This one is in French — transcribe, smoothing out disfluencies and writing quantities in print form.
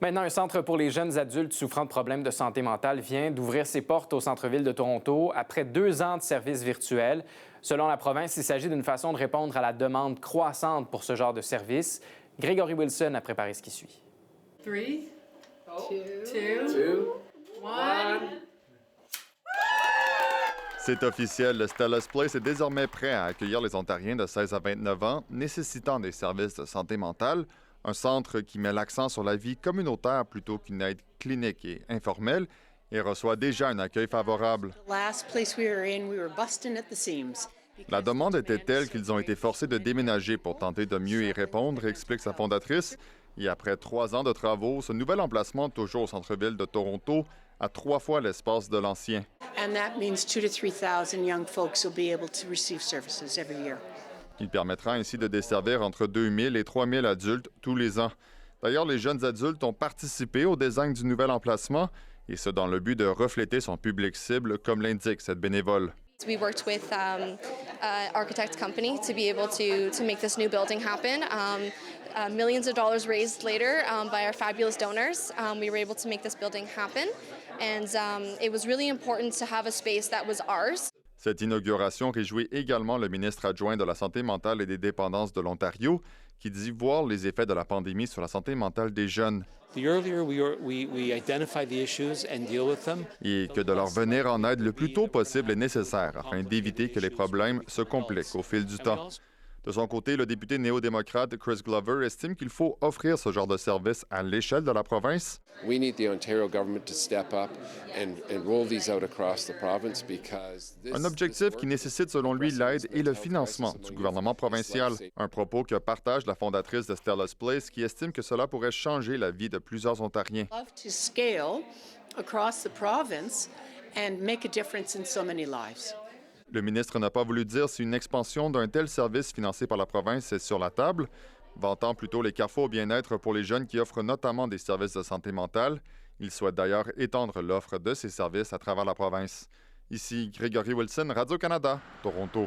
Maintenant, un centre pour les jeunes adultes souffrant de problèmes de santé mentale vient d'ouvrir ses portes au centre-ville de Toronto après 2 ans de services virtuels. Selon la province, il s'agit d'une façon de répondre à la demande croissante pour ce genre de service. Grégory Wilson a préparé ce qui suit. 3, 2, 1. C'est officiel, le Stella's Place est désormais prêt à accueillir les Ontariens de 16 à 29 ans nécessitant des services de santé mentale, un centre qui met l'accent sur la vie communautaire plutôt qu'une aide clinique et informelle et reçoit déjà un accueil favorable. La demande était telle qu'ils ont été forcés de déménager pour tenter de mieux y répondre, explique sa fondatrice. Et après 3 ans de travaux, ce nouvel emplacement, toujours au centre-ville de Toronto, a 3 fois l'espace de l'ancien. Il permettra ainsi de desservir entre 2000 et 3000 adultes tous les ans. D'ailleurs, les jeunes adultes ont participé au design du nouvel emplacement, et ce dans le but de refléter son public cible, comme l'indique cette bénévole. We worked with an architect company to be able to make this new building happen. Millions of dollars raised later by our fabulous donors, we were able to make this building happen. And it was really important to have a space that was ours. Cette inauguration réjouit également le ministre adjoint de la Santé mentale et des dépendances de l'Ontario, qui dit voir les effets de la pandémie sur la santé mentale des jeunes. The earlier we identify the issues and deal with them. Et que de leur venir en aide le plus tôt possible est nécessaire afin d'éviter que les problèmes se compliquent au fil du temps. De son côté, le député néo-démocrate Chris Glover estime qu'il faut offrir ce genre de service à l'échelle de la province. We need the Ontario government to step up and roll these out across the province because un objectif qui nécessite selon lui l'aide et le financement du gouvernement provincial. Un propos que partage la fondatrice de Stella's Place qui estime que cela pourrait changer la vie de plusieurs Ontariens. To scale across the province and make a difference in so many lives. Le ministre n'a pas voulu dire si une expansion d'un tel service financé par la province est sur la table, vantant plutôt les carrefours bien-être pour les jeunes qui offrent notamment des services de santé mentale. Il souhaite d'ailleurs étendre l'offre de ces services à travers la province. Ici Grégory Wilson, Radio-Canada, Toronto.